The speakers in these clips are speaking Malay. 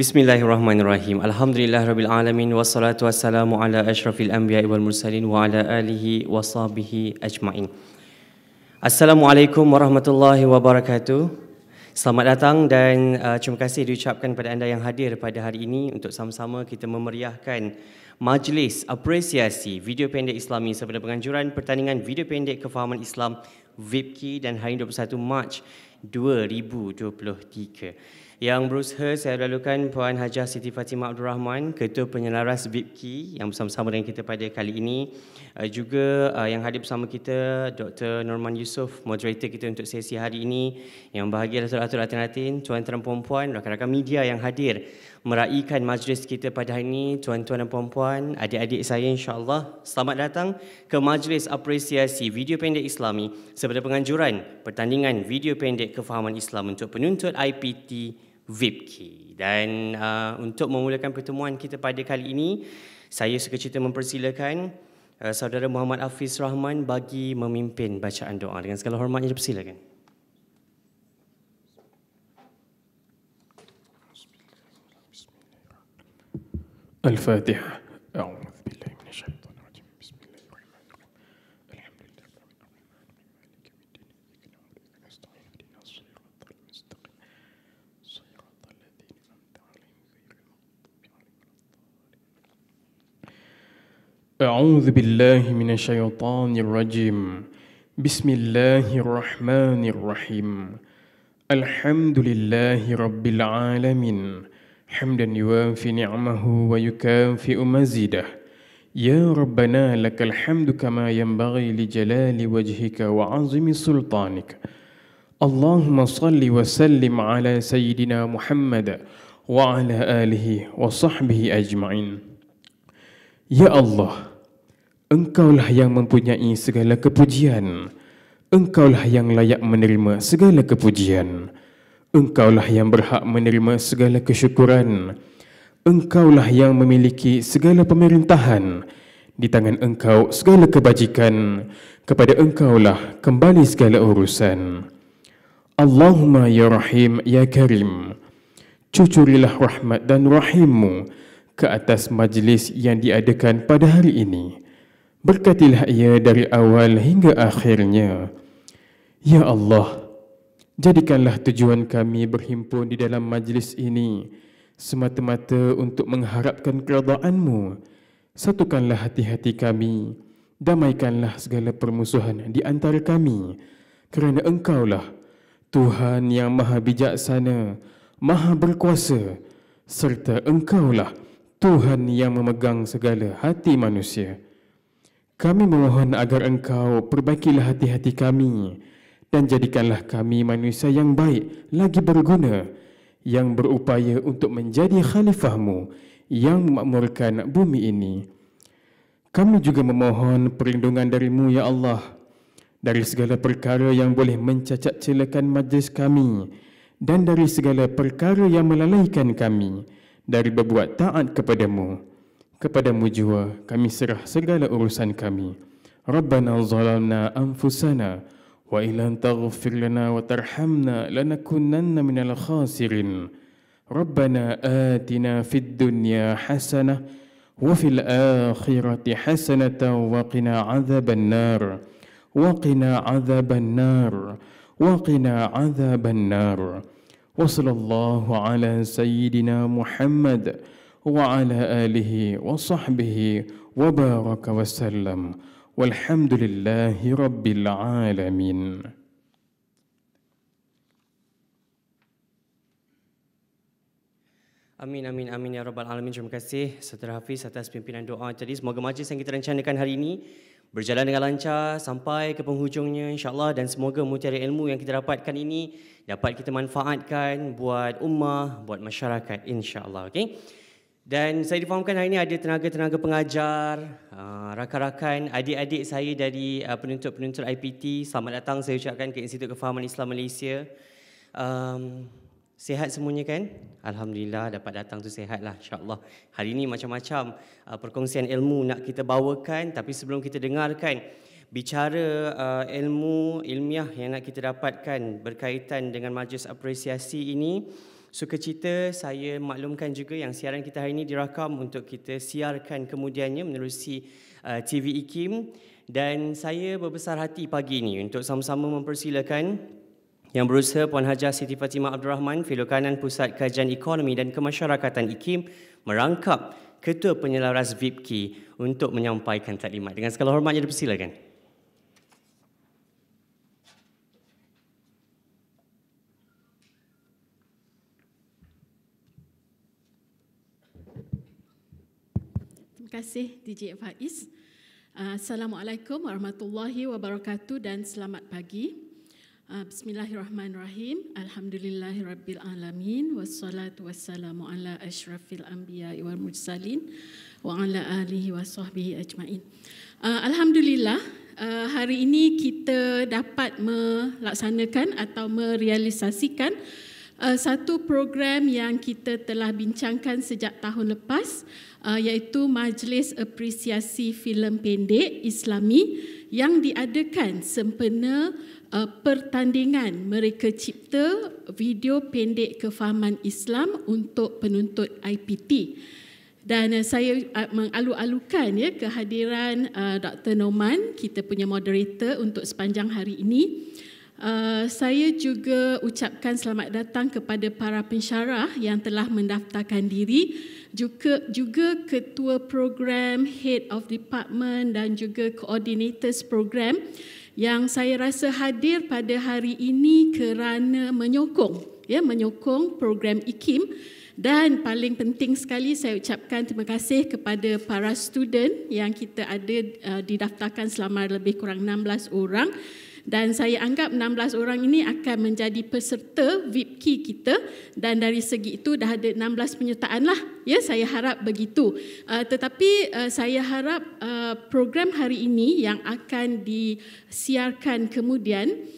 Bismillahirrahmanirrahim. Alhamdulillahirabbil wassalatu wassalamu ala asyrafil anbiya'i wal mursalin wa ala alihi wa sahbihi ajma'in. Assalamualaikum warahmatullahi wabarakatuh. Selamat datang dan terima kasih diucapkan kepada anda yang hadir pada hari ini untuk sama-sama kita memeriahkan Majlis Apresiasi Video Pendek Islami sebagai penganjuran pertandingan video pendek kefahaman Islam VIPKI dan hari 21 Mac 2023. Yang berusaha saya lalukan Puan Hajah Siti Fatimah Abdul Rahman, Ketua Penyelaras VIPKI yang bersama-sama dengan kita pada kali ini. Juga yang hadir bersama kita Dr. Norman Yusof, moderator kita untuk sesi hari ini. Yang bahagia Datuk Atin, tuan-tuan dan puan-puan, rakan-rakan media yang hadir meraihkan majlis kita pada hari ini, tuan-tuan dan puan-puan, adik-adik saya insya-Allah. Selamat datang ke Majlis Apresiasi Video Pendek Islami sebagai penganjuran pertandingan video pendek kefahaman Islam untuk penuntut IPT VIPKI. Dan untuk memulakan pertemuan kita pada kali ini, saya sekecil mempersilakan saudara Muhammad Hafiz Rahman bagi memimpin bacaan doa. Dengan segala hormatnya dipersilakan. Al-Fatihah. A'udzu billahi minasyaitonir rajim. Bismillahirrahmanirrahim. Alhamdulillah rabbil alamin. Maliki yaumiddin. Iyyaka na'budu wa iyyaka nasta'in. Ihdinas siratal mustaqim. Siratal ladzina an'amta 'alaihim ghairil maghdubi 'alaihim waladdallin. A'udzu billahi minasyaitonir rajim. Bismillahirrahmanirrahim. Alhamdulillahi rabbil alamin. حمدا يوافي نعمه ويكافئ مزيده يا ربنا لك الحمد كما ينبغي لجلال وجهك وعظم سلطانك اللهم صل وسلم على سيدنا محمد وعلى آله وصحبه أجمعين. Ya Allah, Engkaulah yang mempunyai segala kepujian, Engkaulah yang layak menerima segala kepujian, Engkaulah yang berhak menerima segala kesyukuran. Engkaulah yang memiliki segala pemerintahan. Di tangan Engkau segala kebajikan. Kepada Engkaulah kembali segala urusan. Allahumma ya Rahim ya Karim, cucurilah rahmat dan rahimmu ke atas majlis yang diadakan pada hari ini. Berkatilah ia dari awal hingga akhirnya. Ya Allah, jadikanlah tujuan kami berhimpun di dalam majlis ini semata-mata untuk mengharapkan keredaan-Mu. Satukanlah hati-hati kami, damaikanlah segala permusuhan di antara kami, kerana Engkaulah Tuhan yang maha bijaksana, maha berkuasa, serta Engkaulah Tuhan yang memegang segala hati manusia. Kami memohon agar Engkau perbaikilah hati-hati kami, dan jadikanlah kami manusia yang baik lagi berguna, yang berupaya untuk menjadi khalifah-Mu yang memakmurkan bumi ini. Kami juga memohon perlindungan dari-Mu ya Allah dari segala perkara yang boleh mencacat celakan majlis kami dan dari segala perkara yang melalaikan kami dari berbuat taat kepadamu. Kepadamu jua kami serah segala urusan kami. Rabbana zalamna anfusana wa illam taghfir lana wa tarhamna lanakunanna minal khasirin. Rabbana atina fid dunya hasanah wa fil akhirati hasanatan wa qina adzaban nar. Wa qina adzaban nar. Wa qina adzaban nar. Wa sallallahu ala sayyidina Muhammad wa ala alihi wa sahbihi wa baraka wa sallam. Walhamdulillahi rabbil alamin. Amin, amin, amin ya rabbal alamin. Terima kasih Saudara Hafiz atas pimpinan doa tadi. Semoga majlis yang kita rencanakan hari ini berjalan dengan lancar sampai ke penghujungnya insya-Allah, dan semoga mutiara ilmu yang kita dapatkan ini dapat kita manfaatkan buat ummah, buat masyarakat insya-Allah. Okey. Dan saya difahamkan hari ini ada tenaga-tenaga pengajar, rakan-rakan, adik-adik saya dari penuntut-penuntut IPT. Selamat datang saya ucapkan ke Institut Kefahaman Islam Malaysia. Sihat semuanya kan? Alhamdulillah dapat datang tu sihatlah insya-Allah. Hari ini macam-macam perkongsian ilmu nak kita bawakan, tapi sebelum kita dengarkan bicara ilmu ilmiah yang nak kita dapatkan berkaitan dengan majlis apresiasi ini, Sukacita saya maklumkan juga yang siaran kita hari ini dirakam untuk kita siarkan kemudiannya menerusi TV IKIM, dan saya berbesar hati pagi ini untuk sama-sama mempersilakan Yang Berusaha Puan Hajah Siti Fatimah Abdul Rahman, Fellow Kanan Pusat Kajian Ekonomi dan Kemasyarakatan IKIM, merangkap Ketua Penyelaras VIPKI untuk menyampaikan taklimat. Dengan segala hormatnya dipersilakan. Terima kasih DJ Faiz. Assalamualaikum warahmatullahi wabarakatuh dan selamat pagi. Bismillahirrahmanirrahim. Alhamdulillahirabbil alamin wassalatu wassalamu ala asyrafil anbiya'i wal mursalin wa ala alihi wasahbihi ajmain. Alhamdulillah, hari ini kita dapat melaksanakan atau merealisasikan satu program yang kita telah bincangkan sejak tahun lepas, iaitu Majlis Apresiasi Filem Pendek Islami yang diadakan sempena pertandingan Mereka Cipta video pendek kefahaman Islam untuk penuntut IPT. Dan saya mengalu-alukan kehadiran Dr. Norman, kita punya moderator untuk sepanjang hari ini. Saya juga ucapkan selamat datang kepada para pensyarah yang telah mendaftarkan diri, juga ketua program, head of department dan juga coordinators program yang saya rasa hadir pada hari ini kerana menyokong program IKIM. Dan paling penting sekali saya ucapkan terima kasih kepada para student yang kita ada didaftarkan selama lebih kurang 16 orang. Dan saya anggap 16 orang ini akan menjadi peserta VIPKI kita, dan dari segi itu dah ada 16 penyertaan lah. Ya, saya harap begitu. Tetapi saya harap program hari ini yang akan disiarkan kemudian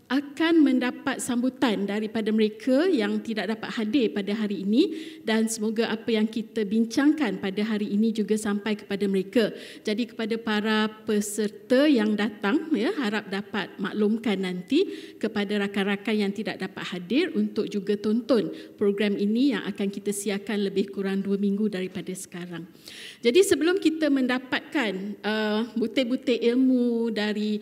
akan mendapat sambutan daripada mereka yang tidak dapat hadir pada hari ini, dan semoga apa yang kita bincangkan pada hari ini juga sampai kepada mereka. Jadi kepada para peserta yang datang, harap dapat maklumkan nanti kepada rakan-rakan yang tidak dapat hadir untuk juga tonton program ini yang akan kita siarkan lebih kurang 2 minggu daripada sekarang. Jadi sebelum kita mendapatkan butir-butir ilmu dari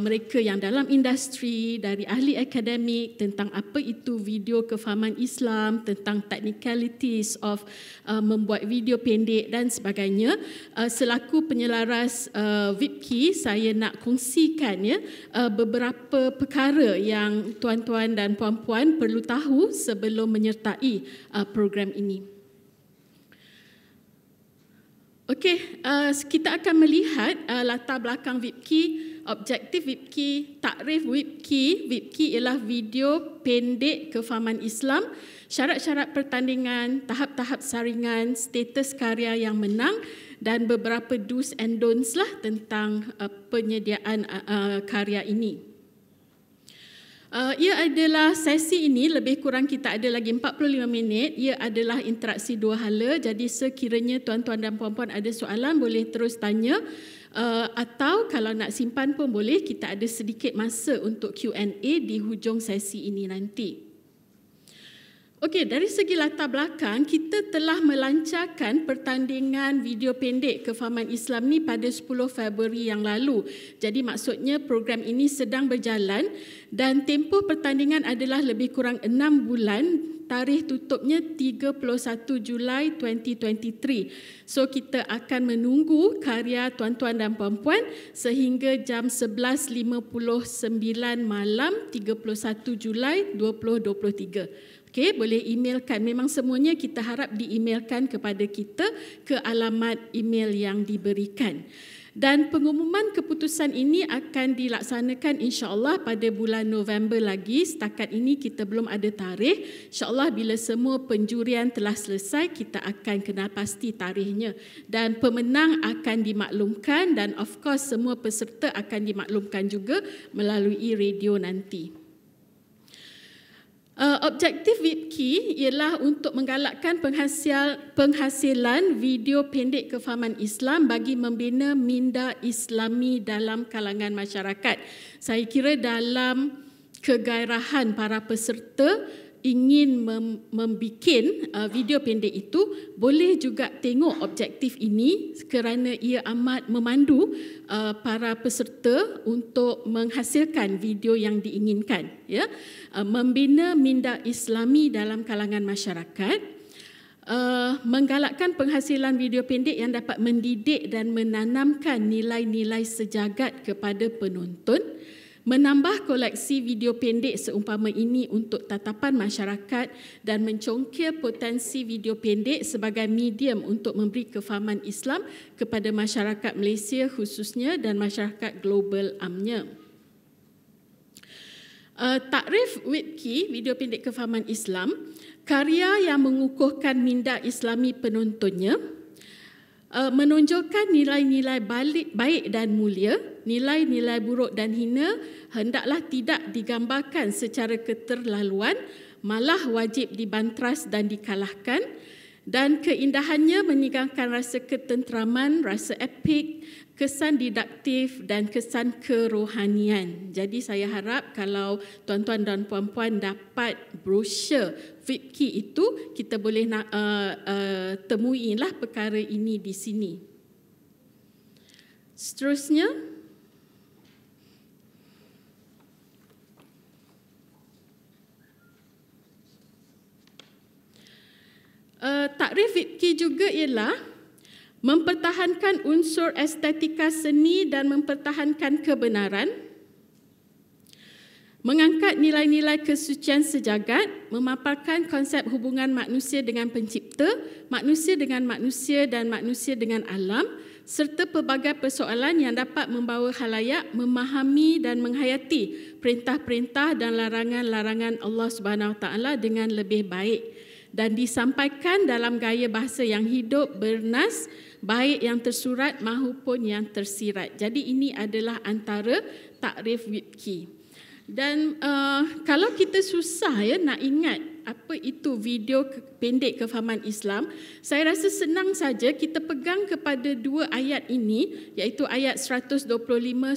mereka yang dalam industri, dari ahli akademik tentang apa itu video kefahaman Islam, tentang technicalities of membuat video pendek dan sebagainya, selaku penyelaras VIPKI, saya nak kongsikan beberapa perkara yang tuan-tuan dan puan-puan perlu tahu sebelum menyertai program ini. Okey, kita akan melihat latar belakang VIPKI, objektif VIPKI, takrif VIPKI. VIPKI ialah video pendek kefahaman Islam, syarat-syarat pertandingan, tahap-tahap saringan, status karya yang menang dan beberapa do's and don'ts lah tentang penyediaan karya ini. Ia adalah sesi ini lebih kurang kita ada lagi 45 minit. Ia adalah interaksi dua hala. Jadi sekiranya tuan-tuan dan puan-puan ada soalan boleh terus tanya, atau kalau nak simpan pun boleh. Kita ada sedikit masa untuk Q&A di hujung sesi ini nanti. Okey, dari segi latar belakang, kita telah melancarkan pertandingan video pendek kefahaman Islam ni pada 10 Februari yang lalu. Jadi maksudnya program ini sedang berjalan dan tempoh pertandingan adalah lebih kurang 6 bulan. Tarikh tutupnya 31 Julai 2023. So kita akan menunggu karya tuan-tuan dan puan-puan sehingga jam 11.59 malam 31 Julai 2023. Okey, boleh emailkan. Memang semuanya kita harap di-emailkan kepada kita ke alamat email yang diberikan. Dan pengumuman keputusan ini akan dilaksanakan insya-Allah pada bulan November lagi. Setakat ini kita belum ada tarikh. Insya-Allah bila semua penjurian telah selesai, kita akan kenal pasti tarikhnya. Dan pemenang akan dimaklumkan dan of course semua peserta akan dimaklumkan juga melalui radio nanti. Objektif VIPKI ialah untuk menggalakkan penghasilan video pendek kefahaman Islam bagi membina minda Islami dalam kalangan masyarakat. Saya kira dalam kegairahan para peserta, ingin membikin video pendek itu boleh juga tengok objektif ini kerana ia amat memandu para peserta untuk menghasilkan video yang diinginkan, ya. Membina minda Islami dalam kalangan masyarakat, menggalakkan penghasilan video pendek yang dapat mendidik dan menanamkan nilai-nilai sejagat kepada penonton, menambah koleksi video pendek seumpama ini untuk tatapan masyarakat dan mencongkir potensi video pendek sebagai medium untuk memberi kefahaman Islam kepada masyarakat Malaysia khususnya dan masyarakat global amnya. Takrif Witki, video pendek kefahaman Islam, karya yang mengukuhkan minda Islami penontonnya, menonjolkan nilai-nilai baik dan mulia, nilai-nilai buruk dan hina hendaklah tidak digambarkan secara keterlaluan, malah wajib dibantras dan dikalahkan, dan keindahannya meninggalkan rasa ketenteraman, rasa epik, kesan didaktif dan kesan kerohanian. Jadi saya harap kalau tuan-tuan dan puan-puan dapat brosur Fikih itu, kita boleh temuilah perkara ini di sini. Seterusnya, takrif fikih juga ialah mempertahankan unsur estetika seni dan mempertahankan kebenaran, mengangkat nilai-nilai kesucian sejagat, memaparkan konsep hubungan manusia dengan pencipta, manusia dengan manusia dan manusia dengan alam, serta pelbagai persoalan yang dapat membawa khalayak memahami dan menghayati perintah-perintah dan larangan-larangan Allah SWT dengan lebih baik dan disampaikan dalam gaya bahasa yang hidup, bernas, baik yang tersurat maupun yang tersirat. Jadi ini adalah antara takrif Witki. Dan kalau kita susah nak ingat apa itu video pendek kefahaman Islam, saya rasa senang saja kita pegang kepada dua ayat ini, iaitu ayat 125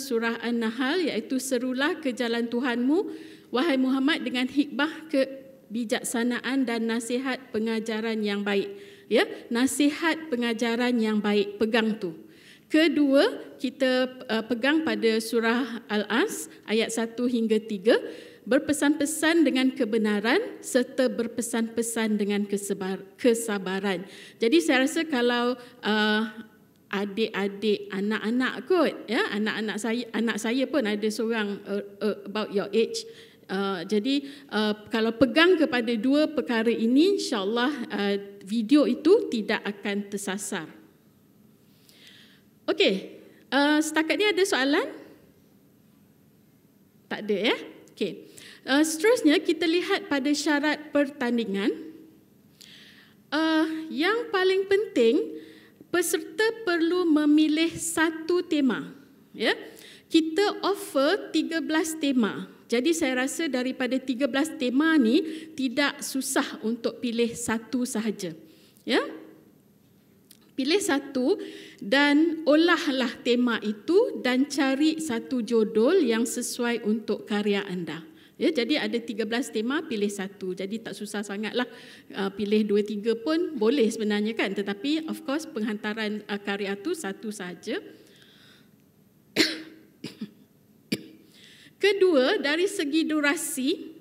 surah An-Nahl, iaitu serulah ke jalan Tuhanmu, wahai Muhammad, dengan hikmah, kebijaksanaan dan nasihat pengajaran yang baik. Ya, nasihat pengajaran yang baik, pegang tu. Kedua, kita pegang pada surah Al-As ayat 1 hingga 3, berpesan-pesan dengan kebenaran serta berpesan-pesan dengan kesabaran. Jadi saya rasa kalau adik-adik, anak-anak kot, ya, anak saya pun ada seorang about your age. Jadi kalau pegang kepada dua perkara ini, insya-Allah video itu tidak akan tersasar. Okey, setakat ni ada soalan? Tak ada, ya? Okey. Seterusnya kita lihat pada syarat pertandingan. Yang paling penting, peserta perlu memilih satu tema. Ya, kita offer 13 tema. Jadi saya rasa daripada 13 tema ni tidak susah untuk pilih satu sahaja. Ya. Pilih satu dan olahlah tema itu dan cari satu judul yang sesuai untuk karya anda. Ya, jadi ada 13 tema, pilih satu. Jadi tak susah sangatlah, pilih 2-3 pun boleh sebenarnya kan. Tetapi of course penghantaran karya tu satu saja. Kedua, dari segi durasi,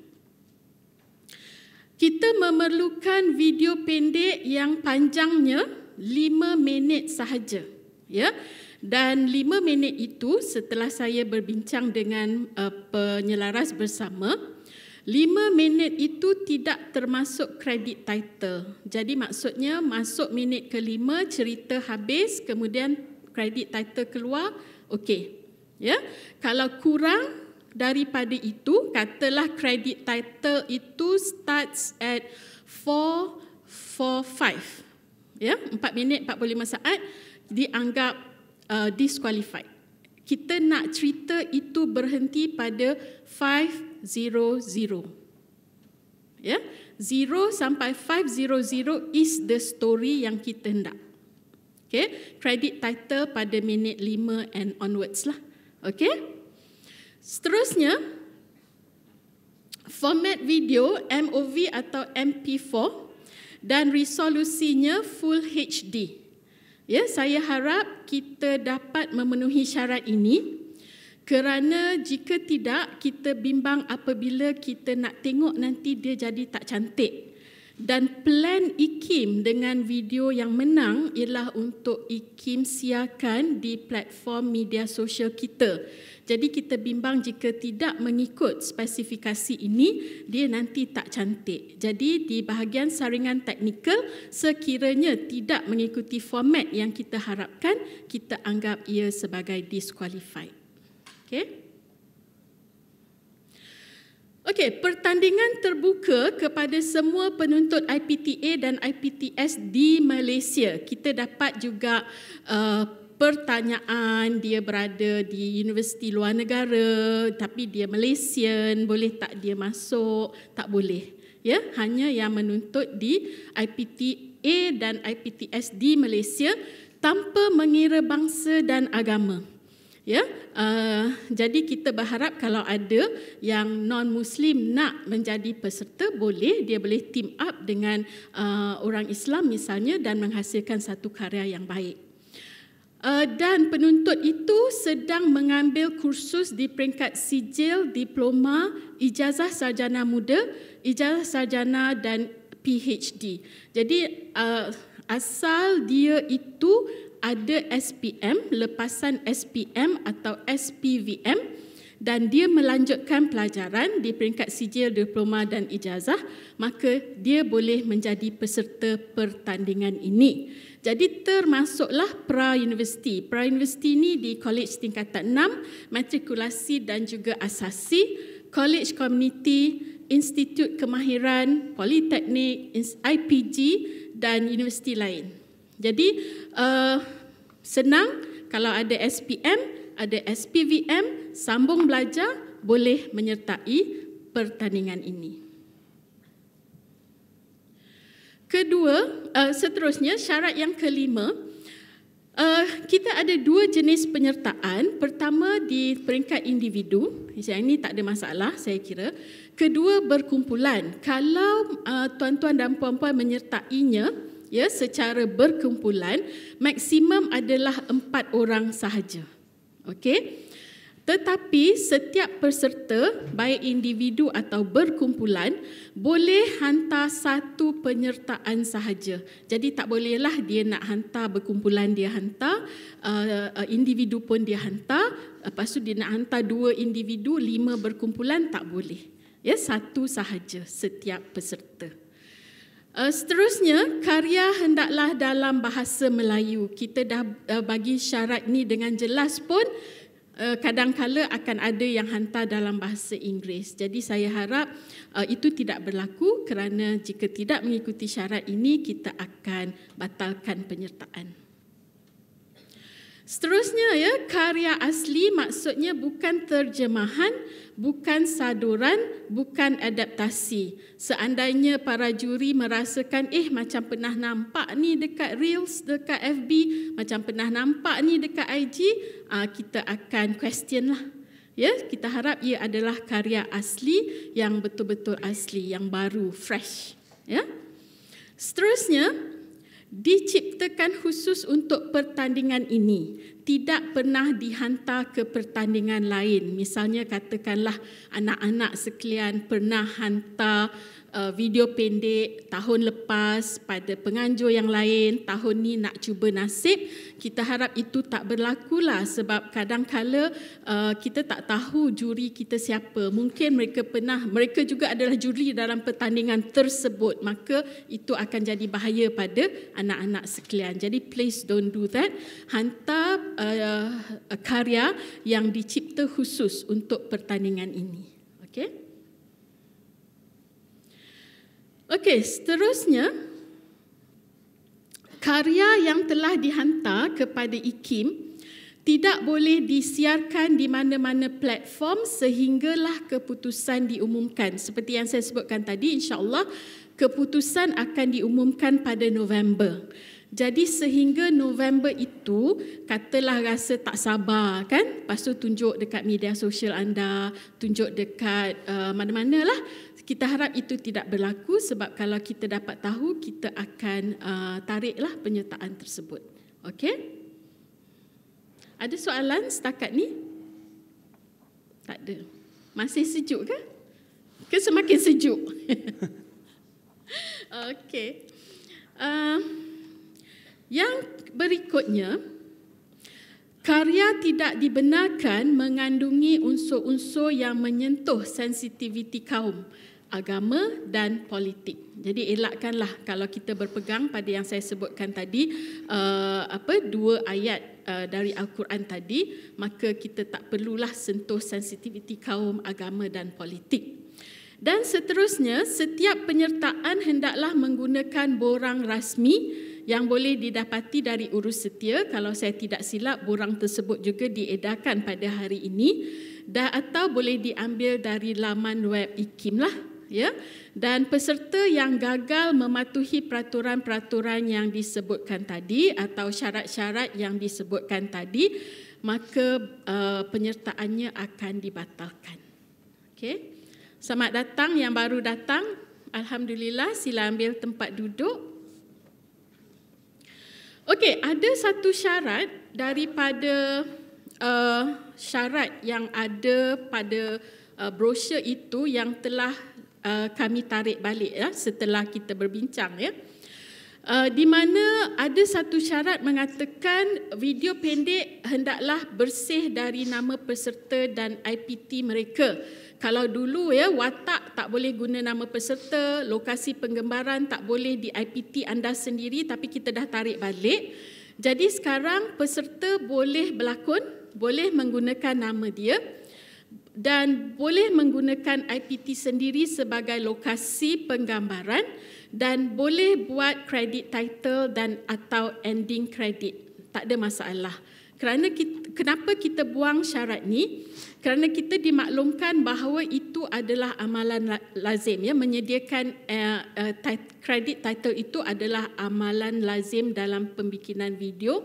kita memerlukan video pendek yang panjangnya 5 minit sahaja, ya. Dan 5 minit itu setelah saya berbincang dengan penyelaras bersama, 5 minit itu tidak termasuk kredit title. Jadi maksudnya masuk minit ke-5 cerita habis, kemudian kredit title keluar, okey. Ya. Kalau kurang daripada itu, katalah kredit title itu starts at 4:45. Ya, 4 minit 45 saat dianggap disqualified. Kita nak cerita itu berhenti pada 500. Ya, 0 sampai 500 is the story yang kita hendak. Okay, credit title pada minit 5 and onwards lah. Okay. Seterusnya, format video MOV atau MP4 dan resolusinya Full HD. Ya, saya harap kita dapat memenuhi syarat ini kerana jika tidak kita bimbang apabila kita nak tengok nanti dia jadi tak cantik. Dan plan IKIM dengan video yang menang ialah untuk IKIM siarkan di platform media sosial kita. Jadi kita bimbang jika tidak mengikut spesifikasi ini, dia nanti tak cantik. Jadi di bahagian saringan teknikal, sekiranya tidak mengikuti format yang kita harapkan, kita anggap ia sebagai disqualified. Okey, pertandingan terbuka kepada semua penuntut IPTA dan IPTS di Malaysia. Kita dapat juga pertanyaan, dia berada di universiti luar negara tapi dia Malaysian, boleh tak dia masuk? Tak boleh. Ya, hanya yang menuntut di IPTA dan IPTS di Malaysia tanpa mengira bangsa dan agama. Ya, jadi kita berharap kalau ada yang non-Muslim nak menjadi peserta, boleh, dia boleh team up dengan orang Islam misalnya dan menghasilkan satu karya yang baik. Dan penuntut itu sedang mengambil kursus di peringkat sijil, diploma, ijazah sarjana muda, ijazah sarjana dan PhD. Jadi asal dia itu ada SPM, lepasan SPM atau SPVM dan dia melanjutkan pelajaran di peringkat sijil, diploma dan ijazah, maka dia boleh menjadi peserta pertandingan ini. Jadi termasuklah pra-universiti. Pra-universiti ini di college tingkatan 6, matrikulasi dan juga asasi, college community, institut kemahiran, politeknik, IPG dan universiti lain. Jadi senang kalau ada SPM, ada SPVM, sambung belajar, boleh menyertai pertandingan ini. Kedua, seterusnya syarat yang kelima, kita ada dua jenis penyertaan. Pertama di peringkat individu, yang ini tak ada masalah saya kira. Kedua berkumpulan. Kalau tuan-tuan dan puan-puan menyertainya, ya, secara berkumpulan, maksimum adalah 4 orang sahaja. Okey. Tetapi setiap peserta, baik individu atau berkumpulan, boleh hantar satu penyertaan sahaja. Jadi tak bolehlah dia nak hantar berkumpulan, dia hantar, individu pun dia hantar, lepas tu dia nak hantar 2 individu, 5 berkumpulan, tak boleh. Ya, satu sahaja setiap peserta. Seterusnya, karya hendaklah dalam bahasa Melayu. Kita dah bagi syarat ni dengan jelas pun, kadang-kala akan ada yang hantar dalam bahasa Inggeris. Jadi saya harap itu tidak berlaku kerana jika tidak mengikuti syarat ini, kita akan batalkan penyertaan. Seterusnya, ya, karya asli maksudnya bukan terjemahan, bukan saduran, bukan adaptasi. Seandainya para juri merasakan macam pernah nampak ni dekat Reels, dekat FB, macam pernah nampak ni dekat IG, kita akan question lah. Ya, kita harap ia adalah karya asli yang betul-betul asli, yang baru, fresh. Ya. Seterusnya, diciptakan khusus untuk pertandingan ini, tidak pernah dihantar ke pertandingan lain. Misalnya katakanlah anak-anak sekalian pernah hantar video pendek tahun lepas pada penganjur yang lain, tahun ni nak cuba nasib. Kita harap itu tak berlakulah sebab kadang-kala kita tak tahu juri kita siapa. Mungkin mereka juga adalah juri dalam pertandingan tersebut, maka itu akan jadi bahaya pada anak-anak sekalian. Jadi please don't do that. Hantar karya yang dicipta khusus untuk pertandingan ini. Okey? Okey, seterusnya, karya yang telah dihantar kepada IKIM tidak boleh disiarkan di mana-mana platform sehinggalah keputusan diumumkan. Seperti yang saya sebutkan tadi, insya-Allah keputusan akan diumumkan pada November. Jadi sehingga November itu, katalah rasa tak sabar kan, lepas tu tunjuk dekat media sosial anda, tunjuk dekat mana-mana lah. Kita harap itu tidak berlaku sebab kalau kita dapat tahu, kita akan tariklah penyertaan tersebut. Okey? Ada soalan setakat ni? Tak ada. Masih sejuk ke? Ke semakin sejuk? Okey. Yang berikutnya, karya tidak dibenarkan mengandungi unsur-unsur yang menyentuh sensitiviti kaum, agama dan politik. Jadi elakkanlah kalau kita berpegang pada yang saya sebutkan tadi, dua ayat dari Al-Quran tadi, maka kita tak perlulah sentuh sensitiviti kaum, agama dan politik. Dan seterusnya, setiap penyertaan hendaklah menggunakan borang rasmi yang boleh didapati dari Urus Setia. Kalau saya tidak silap, borang tersebut juga diedarkan pada hari ini, dan atau boleh diambil dari laman web IKIM lah. Ya. Dan peserta yang gagal mematuhi peraturan-peraturan yang disebutkan tadi atau syarat-syarat yang disebutkan tadi, maka penyertaannya akan dibatalkan. Okey. Selamat datang yang baru datang. Alhamdulillah, sila ambil tempat duduk. Okey, ada satu syarat daripada syarat yang ada pada brosur itu yang telah kami tarik balik ya setelah kita berbincang ya. Di mana ada satu syarat mengatakan video pendek hendaklah bersih dari nama peserta dan IPT mereka. Kalau dulu ya, watak tak boleh guna nama peserta, lokasi penggambaran tak boleh di IPT anda sendiri, tapi kita dah tarik balik. Jadi sekarang peserta boleh berlakon, boleh menggunakan nama dia dan boleh menggunakan IPT sendiri sebagai lokasi penggambaran dan boleh buat credit title dan atau ending credit. Tak ada masalah. Kenapa kita buang syarat ni? Kerana kita dimaklumkan bahawa itu adalah amalan lazim ya, menyediakan credit title itu adalah amalan lazim dalam pembikinan video.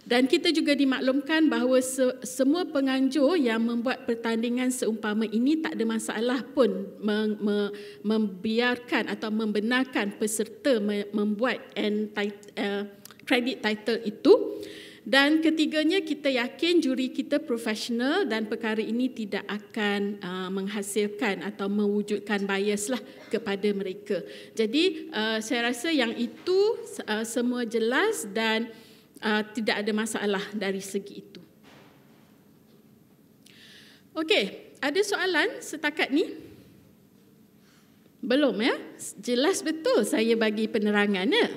Dan kita juga dimaklumkan bahawa semua penganjur yang membuat pertandingan seumpama ini tak ada masalah pun membiarkan atau membenarkan peserta membuat credit title itu. Dan ketiganya, kita yakin juri kita profesional dan perkara ini tidak akan menghasilkan atau mewujudkan bias lah kepada mereka. Jadi saya rasa yang itu semua jelas dan tidak ada masalah dari segi itu. Okey, ada soalan setakat ni? Belum ya? Jelas betul saya bagi penerangan ya?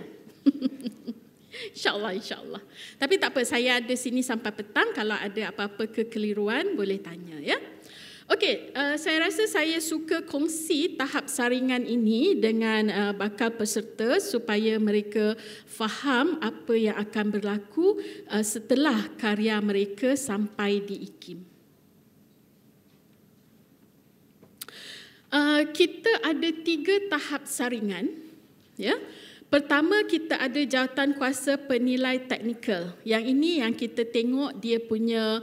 InsyaAllah, insyaAllah. Tapi tak apa, saya ada sini sampai petang. Kalau ada apa-apa kekeliruan, boleh tanya ya. Okey, saya rasa saya suka kongsi tahap saringan ini dengan bakal peserta supaya mereka faham apa yang akan berlaku setelah karya mereka sampai di IKIM. Kita ada 3 tahap saringan ya. Pertama, kita ada jawatan kuasa penilai teknikal. Yang ini yang kita tengok dia punya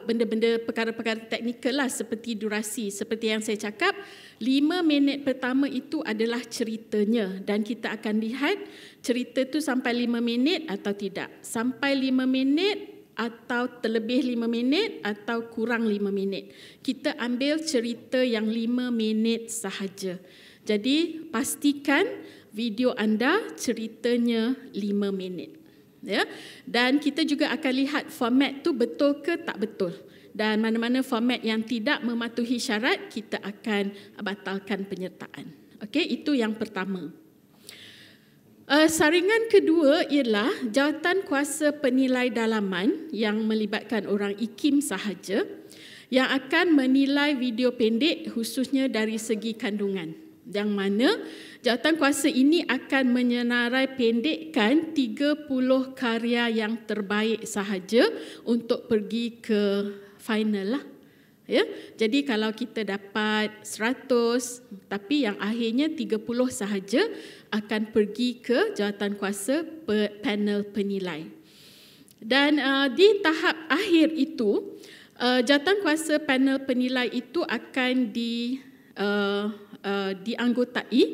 benda-benda perkara-perkara teknikal lah, seperti durasi. Seperti yang saya cakap, 5 minit pertama itu adalah ceritanya dan kita akan lihat cerita tu sampai 5 minit atau tidak. Sampai 5 minit atau terlebih 5 minit atau kurang 5 minit. Kita ambil cerita yang 5 minit sahaja. Jadi pastikan video anda ceritanya 5 minit. Ya. Dan kita juga akan lihat format tu betul ke tak betul. Dan mana-mana format yang tidak mematuhi syarat, kita akan batalkan penyertaan. Okey, itu yang pertama. Saringan kedua ialah jawatan kuasa penilai dalaman yang melibatkan orang IKIM sahaja yang akan menilai video pendek khususnya dari segi kandungan. Yang mana jawatan kuasa ini akan menyenarai pendekkan 30 karya yang terbaik sahaja untuk pergi ke final lah. Ya, jadi kalau kita dapat 100 tapi yang akhirnya 30 sahaja akan pergi ke jawatankuasa panel penilai. Dan di tahap akhir itu jawatankuasa panel penilai itu akan dianggotai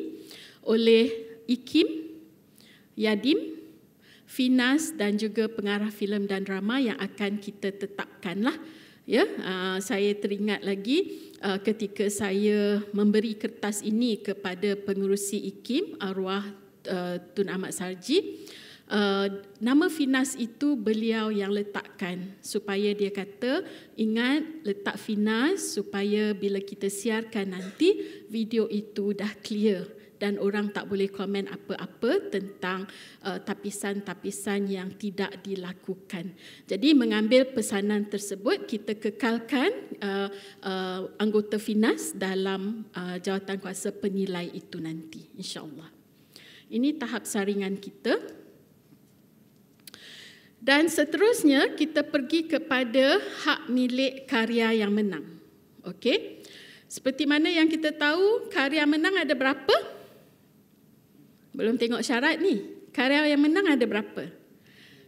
oleh IKIM, Yadim, Finas dan juga pengarah filem dan drama yang akan kita tetapkanlah. Ya, saya teringat lagi ketika saya memberi kertas ini kepada pengerusi IKIM arwah Tun Ahmad Sarji, nama Finas itu beliau yang letakkan supaya dia kata ingat letak Finas supaya bila kita siarkan nanti video itu dah clear dan orang tak boleh komen apa-apa tentang tapisan-tapisan yang tidak dilakukan. Jadi mengambil pesanan tersebut, kita kekalkan anggota Finas dalam jawatankuasa penilai itu nanti, insya-Allah. Ini tahap saringan kita. Dan seterusnya kita pergi kepada hak milik karya yang menang. Okey. Seperti mana yang kita tahu, karya menang ada berapa? Belum tengok syarat ni. Karya yang menang ada berapa?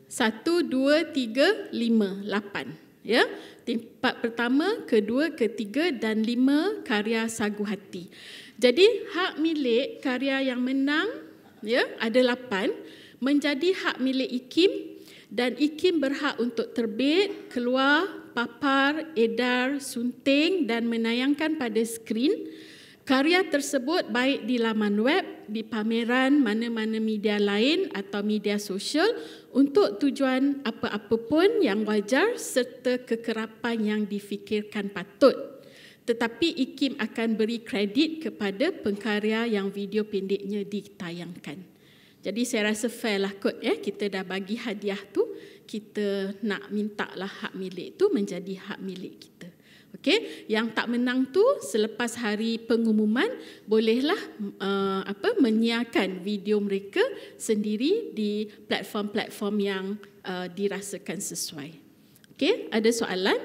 1, 2, 3, 5, 8. Ya, tempat pertama, kedua, ketiga dan 5 karya Sagu Hati. Jadi hak milik karya yang menang ya ada 8 menjadi hak milik IKIM dan IKIM berhak untuk terbit, keluar, papar, edar, sunting dan menayangkan pada skrin karya tersebut baik di laman web, di pameran, mana-mana media lain atau media sosial untuk tujuan apa-apa pun yang wajar serta kekerapan yang difikirkan patut. Tetapi IKIM akan beri kredit kepada pengkarya yang video pendeknya ditayangkan. Jadi saya rasa fair lah kot ya, kita dah bagi hadiah tu, kita nak minta lah hak milik tu menjadi hak milik kita. Okey, yang tak menang tu selepas hari pengumuman bolehlah menyiarkan video mereka sendiri di platform-platform yang dirasakan sesuai. Okey, ada soalan?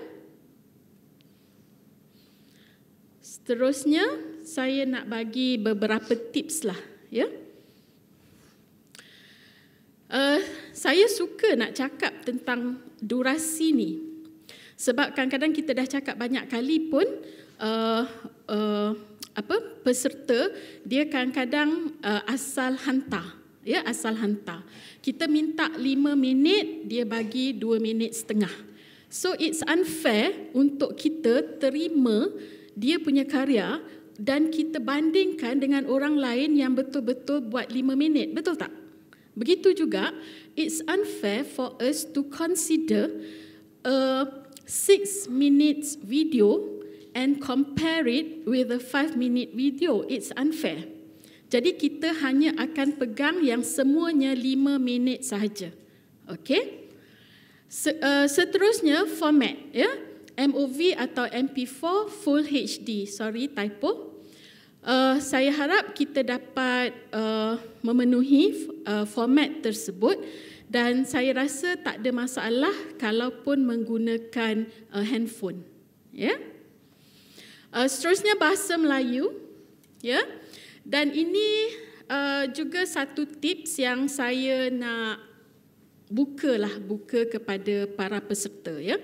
Seterusnya saya nak bagi beberapa tips lah, ya. Saya suka nak cakap tentang durasi ni. Sebab kadang-kadang kita dah cakap banyak kali pun peserta dia kadang-kadang asal hantar, ya, asal hantar. Kita minta 5 minit, dia bagi 2 minit setengah. So it's unfair untuk kita terima dia punya karya dan kita bandingkan dengan orang lain yang betul-betul buat 5 minit, betul tak? Begitu juga, it's unfair for us to consider 6 minutes video and compare it with a 5-minute video. It's unfair. Jadi kita hanya akan pegang yang semuanya 5 minit sahaja. Okey? Seterusnya format, ya. MOV atau MP4 Full HD. Sorry, typo. Saya harap kita dapat memenuhi format tersebut. Dan saya rasa tak ada masalah kalaupun menggunakan handphone. Ya. Seterusnya bahasa Melayu. Ya. Dan ini juga satu tips yang saya nak buka kepada para peserta. Ya.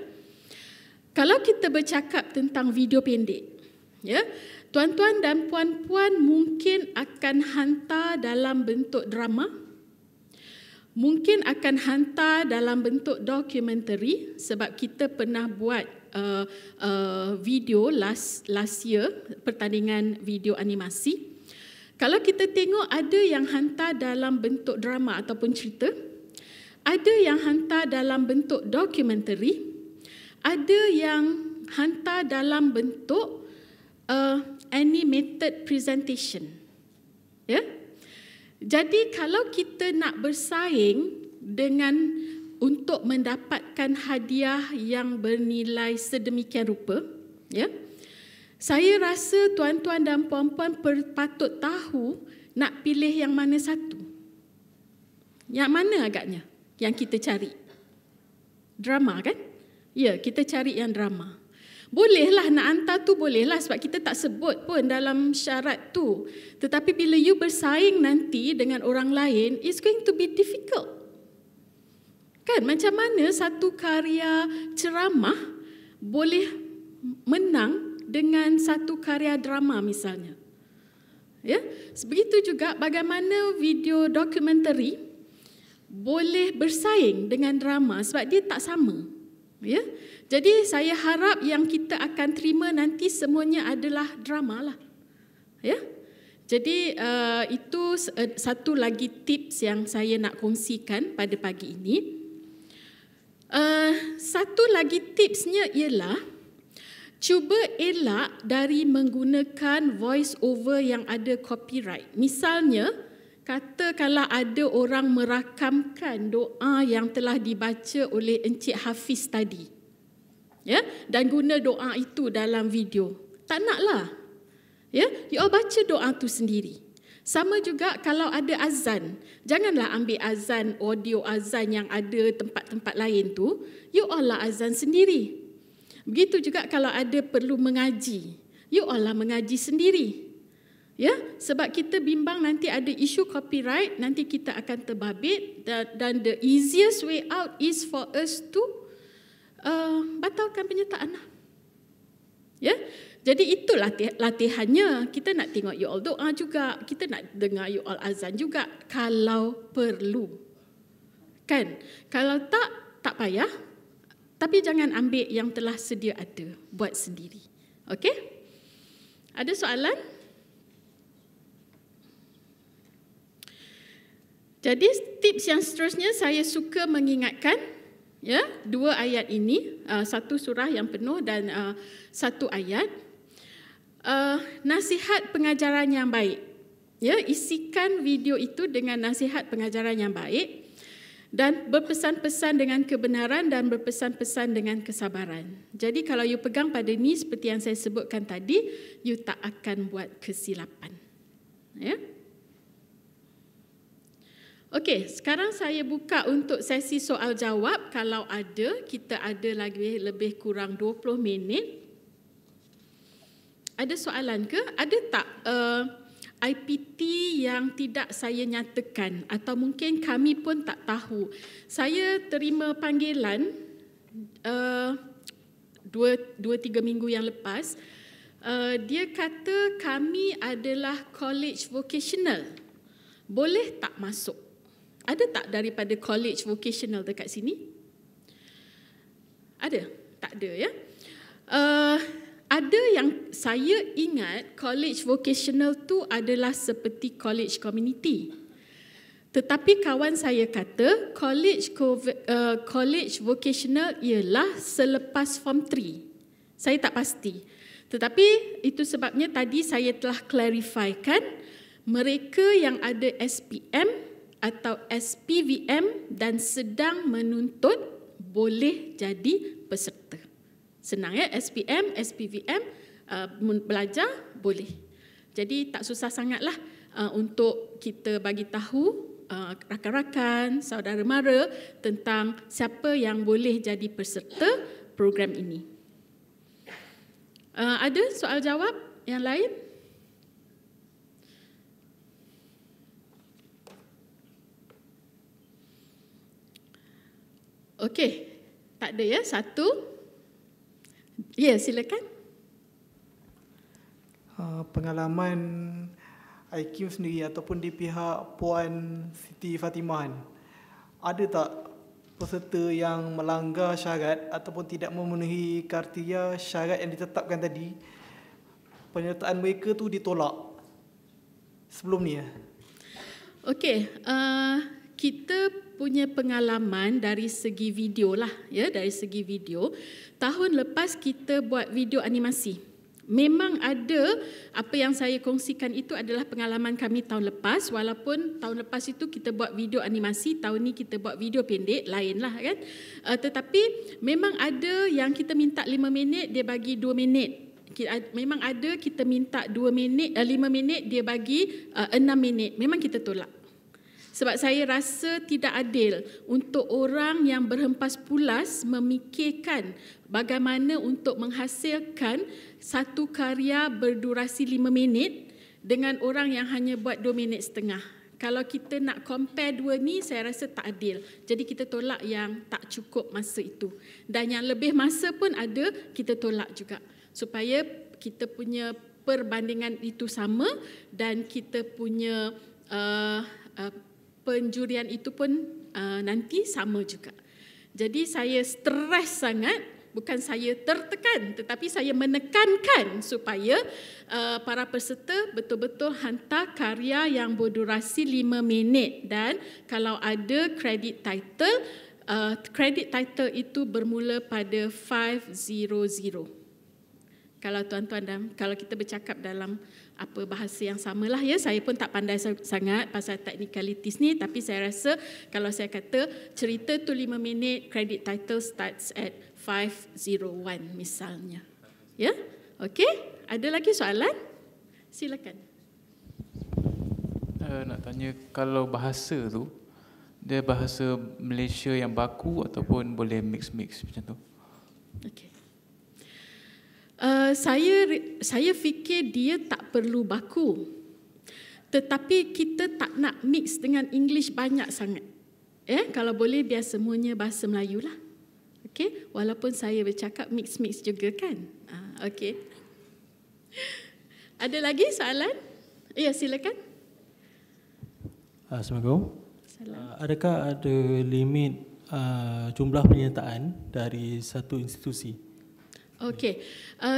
Kalau kita bercakap tentang video pendek, ya, tuan-tuan dan puan-puan mungkin akan hantar dalam bentuk drama, mungkin akan hantar dalam bentuk dokumentari sebab kita pernah buat video last year, pertandingan video animasi. Kalau kita tengok ada yang hantar dalam bentuk drama ataupun cerita, ada yang hantar dalam bentuk dokumentari, ada yang hantar dalam bentuk animated presentation. Ya? Jadi kalau kita nak bersaing dengan untuk mendapatkan hadiah yang bernilai sedemikian rupa, ya, saya rasa tuan-tuan dan puan-puan patut tahu nak pilih yang mana satu. Yang mana agaknya yang kita cari? Drama kan? Ya, kita cari yang drama. Bolehlah nak hantar tu, bolehlah sebab kita tak sebut pun dalam syarat tu. Tetapi bila you bersaing nanti dengan orang lain, it's going to be difficult. Kan, macam mana satu karya ceramah boleh menang dengan satu karya drama misalnya. Ya, begitu juga bagaimana video dokumentari boleh bersaing dengan drama sebab dia tak sama. Ya. Jadi saya harap yang kita akan terima nanti semuanya adalah drama lah. Ya. Jadi itu satu lagi tips yang saya nak kongsikan pada pagi ini. Satu lagi tipsnya ialah cuba elak dari menggunakan voice over yang ada copyright. Misalnya, katakanlah ada orang merakamkan doa yang telah dibaca oleh Encik Hafiz tadi. Ya, dan guna doa itu dalam video. Tak naklah. Ya, you all baca doa tu sendiri. Sama juga kalau ada azan. Janganlah ambil azan, audio azan yang ada tempat-tempat lain tu, you all lah azan sendiri. Begitu juga kalau ada perlu mengaji, you all lah mengaji sendiri. Ya, sebab kita bimbang nanti ada isu copyright, nanti kita akan terbabit dan the easiest way out is for us to batalkan penyertaan. Ya, jadi itulah latihannya. Kita nak tengok you all doa juga, kita nak dengar you all azan juga kalau perlu. Kan? Kalau tak payah. Tapi jangan ambil yang telah sedia ada, buat sendiri. Okey? Ada soalan? Jadi tips yang seterusnya saya suka mengingatkan, ya, 2 ayat ini, satu surah yang penuh dan satu ayat. Nasihat pengajaran yang baik. Ya, isikan video itu dengan nasihat pengajaran yang baik dan berpesan-pesan dengan kebenaran dan berpesan-pesan dengan kesabaran. Jadi kalau you pegang pada ni seperti yang saya sebutkan tadi, you tak akan buat kesilapan. Ya. Okey, sekarang saya buka untuk sesi soal jawab. Kalau ada, kita ada lagi lebih kurang 20 minit. Ada soalan ke? Ada tak IPT yang tidak saya nyatakan atau mungkin kami pun tak tahu? Saya terima panggilan 2-3 minggu yang lepas. Dia kata kami adalah college vocational. Boleh tak masuk? Ada tak daripada college vocational dekat sini? Ada? Tak ada, ya? Ada yang saya ingat college vocational tu adalah seperti college community. Tetapi kawan saya kata college vocational ialah selepas form 3. Saya tak pasti. Tetapi itu sebabnya tadi saya telah clarifikan mereka yang ada SPM atau SPVM dan sedang menuntut boleh jadi peserta. Senang, ya, SPM, SPVM belajar boleh. Jadi tak susah sangatlah untuk kita bagi tahu rakan-rakan, saudara mara tentang siapa yang boleh jadi peserta program ini. Ada soal jawab yang lain? Okey, tak ada, ya? Satu. Ya, silakan. Pengalaman IQ sendiri ataupun di pihak Puan Siti Fatimah, ada tak peserta yang melanggar syarat ataupun tidak memenuhi kriteria syarat yang ditetapkan tadi, penyertaan mereka tu ditolak sebelum ni? Okey, kita punya pengalaman dari segi video lah, ya, dari segi video. Tahun lepas kita buat video animasi. Memang ada apa yang saya kongsikan itu adalah pengalaman kami tahun lepas, walaupun tahun lepas itu kita buat video animasi, tahun ni kita buat video pendek, lain lah kan. Tetapi memang ada yang kita minta 5 minit, dia bagi 2 minit. Memang ada kita minta 5 minit, dia bagi 6 minit. Memang kita tolak. Sebab saya rasa tidak adil untuk orang yang berhempas pulas memikirkan bagaimana untuk menghasilkan satu karya berdurasi 5 minit dengan orang yang hanya buat 2 minit setengah. Kalau kita nak compare dua ni, saya rasa tak adil. Jadi kita tolak yang tak cukup masa itu. Dan yang lebih masa pun ada, kita tolak juga. Supaya kita punya perbandingan itu sama dan kita punya penjurian itu pun nanti sama juga. Jadi saya stres sangat, bukan saya tertekan tetapi saya menekankan supaya para peserta betul-betul hantar karya yang berdurasi 5 minit dan kalau ada credit title itu bermula pada 500. Kalau tuan-tuan dan kalau kita bercakap dalam apa bahasa yang samalah ya, saya pun tak pandai sangat pasal technicalities ni, tapi saya rasa kalau saya kata cerita tu 5 minit, credit title starts at 501 misalnya. Ya? Okey? Ada lagi soalan? Silakan. Nak tanya, kalau bahasa tu dia bahasa Malaysia yang baku ataupun boleh mix-mix macam tu? Okey. Saya fikir dia tak perlu baku. Tetapi kita tak nak mix dengan English banyak sangat. Kalau boleh biar semuanya bahasa Melayu lah. Okey, walaupun saya bercakap mix-mix juga kan. Okey. Ada lagi soalan? Ya, silakan. Assalamualaikum. Adakah ada limit jumlah penyertaan dari satu institusi? Okey,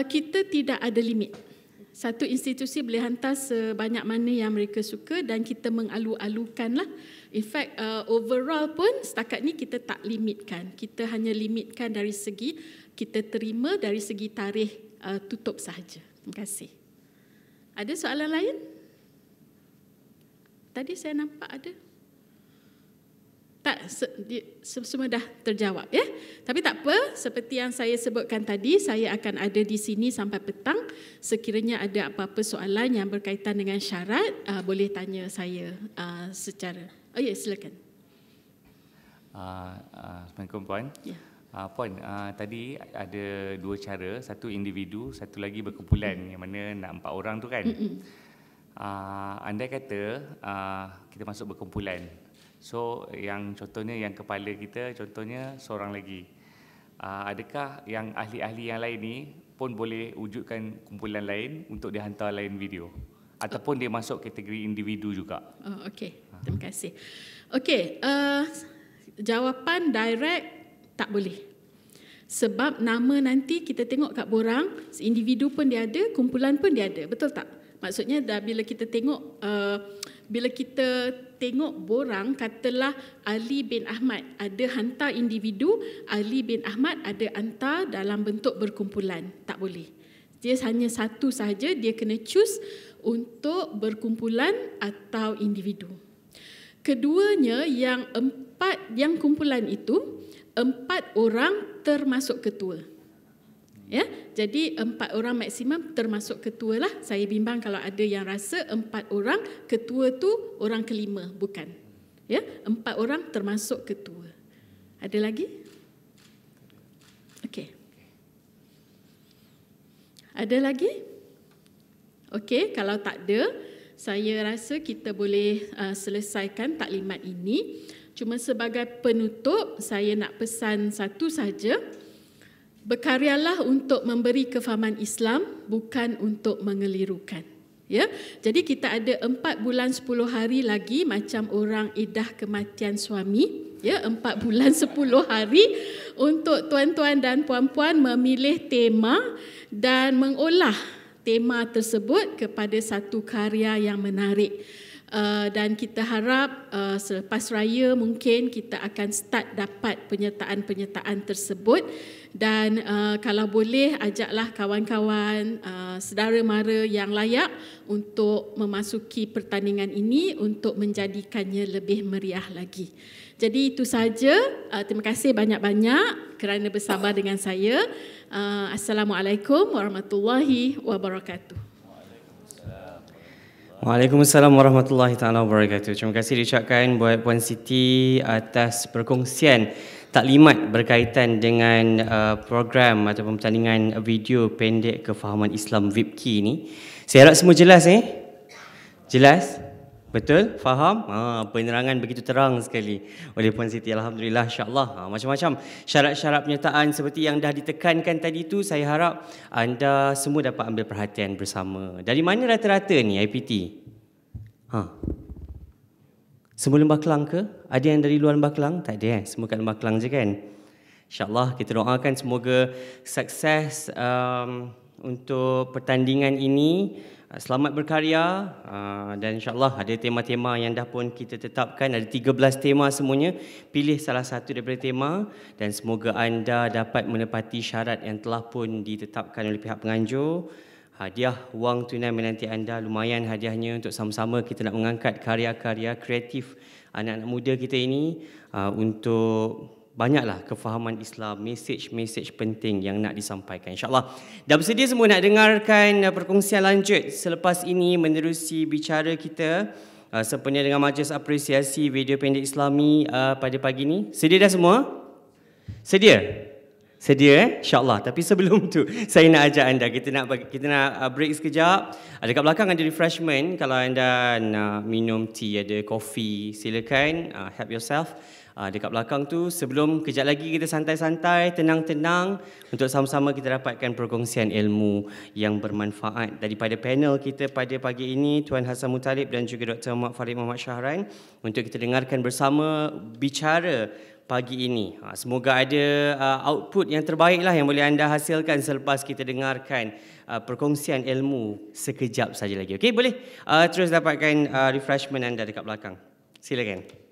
kita tidak ada limit. Satu institusi boleh hantar sebanyak mana yang mereka suka dan kita mengalu-alukanlah. In fact, overall pun setakat ni kita tak limitkan. Kita hanya limitkan dari segi kita terima dari segi tarikh tutup sahaja. Terima kasih. Ada soalan lain? Tadi saya nampak ada. Tak, semua dah terjawab ya. Tapi tak apa, seperti yang saya sebutkan tadi, saya akan ada di sini sampai petang. Sekiranya ada apa-apa soalan yang berkaitan dengan syarat, boleh tanya saya secara. Oh ya, silakan. Assalamualaikum Puan. Ya. Puan, tadi ada dua cara, satu individu, satu lagi berkumpulan, yang mana nak 4 orang tu kan. Andai kata kita masuk berkumpulan. So yang contohnya yang kepala kita contohnya seorang lagi. Adakah yang ahli-ahli yang lain ni pun boleh wujudkan kumpulan lain untuk dihantar lain video? Ataupun dia masuk kategori individu juga? Okey, terima kasih. Okey, jawapan direct tak boleh. Sebab nama nanti kita tengok kat borang, individu pun dia ada, kumpulan pun dia ada. Betul tak? Maksudnya bila kita tengok borang, katalah Ali bin Ahmad ada hantar individu, Ali bin Ahmad ada hantar dalam bentuk berkumpulan. Tak boleh. Dia hanya satu sahaja, dia kena choose untuk berkumpulan atau individu. Keduanya yang kumpulan itu 4 orang termasuk ketua. Ya, jadi 4 orang maksimum termasuk ketua lah. Saya bimbang kalau ada yang rasa 4 orang ketua tu orang kelima, bukan. Ya, 4 orang termasuk ketua. Ada lagi? Okey. Ada lagi? Okey, kalau tak ada, saya rasa kita boleh selesaikan taklimat ini. Cuma sebagai penutup, saya nak pesan satu saja. Berkaryalah untuk memberi kefahaman Islam, bukan untuk mengelirukan. Ya, jadi kita ada 4 bulan 10 hari lagi macam orang iddah kematian suami. Ya, 4 bulan 10 hari untuk tuan-tuan dan puan-puan memilih tema dan mengolah tema tersebut kepada satu karya yang menarik. Dan kita harap selepas raya mungkin kita akan start dapat penyertaan-penyertaan tersebut. Dan kalau boleh ajaklah kawan-kawan, saudara mara yang layak untuk memasuki pertandingan ini untuk menjadikannya lebih meriah lagi. Jadi itu saja. Terima kasih banyak-banyak kerana bersabar dengan saya. Assalamualaikum warahmatullahi wabarakatuh. Waalaikumsalam warahmatullahi taala wabarakatuh. Terima kasih diucapkan buat Puan Siti atas perkongsian taklimat berkaitan dengan program ataupun pertandingan video pendek kefahaman Islam VIPKI ni. Saya harap semua jelas Jelas? Betul? Faham? Penerangan begitu terang sekali oleh Puan Siti. Alhamdulillah, insyaAllah. Macam-macam syarat-syarat penyertaan seperti yang dah ditekankan tadi tu, saya harap anda semua dapat ambil perhatian bersama. Dari mana rata-rata ni IPT? Semua Lembah Kelang ke? Ada yang dari luar Lembah Kelang? Tak ada Semua kat Lembah Kelang je kan? InsyaAllah kita doakan semoga sukses untuk pertandingan ini. Selamat berkarya dan insyaAllah ada tema-tema yang dah pun kita tetapkan. Ada 13 tema semuanya. Pilih salah satu daripada tema dan semoga anda dapat menepati syarat yang telah pun ditetapkan oleh pihak penganjur. Hadiah wang tunai menanti anda, lumayan hadiahnya untuk sama-sama kita nak mengangkat karya-karya kreatif anak-anak muda kita ini untuk banyaklah kefahaman Islam, mesej-mesej penting yang nak disampaikan. InsyaAllah. Dah bersedia semua nak dengarkan perkongsian lanjut selepas ini menerusi bicara kita sempena dengan Majlis Apresiasi Video Pendek Islami pada pagi ini. Sedia dah semua? Sedia? Sedia InsyaAllah. Tapi sebelum tu saya nak ajak anda, kita nak break sekejap. Dekat belakang ada refreshment. Kalau anda nak minum tea, ada kopi, silakan help yourself. Dekat belakang tu, sebelum kejap lagi kita santai-santai, tenang-tenang untuk sama-sama kita dapatkan perkongsian ilmu yang bermanfaat daripada panel kita pada pagi ini, Tuan Hassan Muttalib dan juga Dr. Muhammad Farid Muhammad Syahran, untuk kita dengarkan bersama bicara pagi ini. Semoga ada output yang terbaiklah yang boleh anda hasilkan selepas kita dengarkan perkongsian ilmu sekejap saja lagi. Okey, boleh terus dapatkan refreshment anda dekat belakang. Silakan.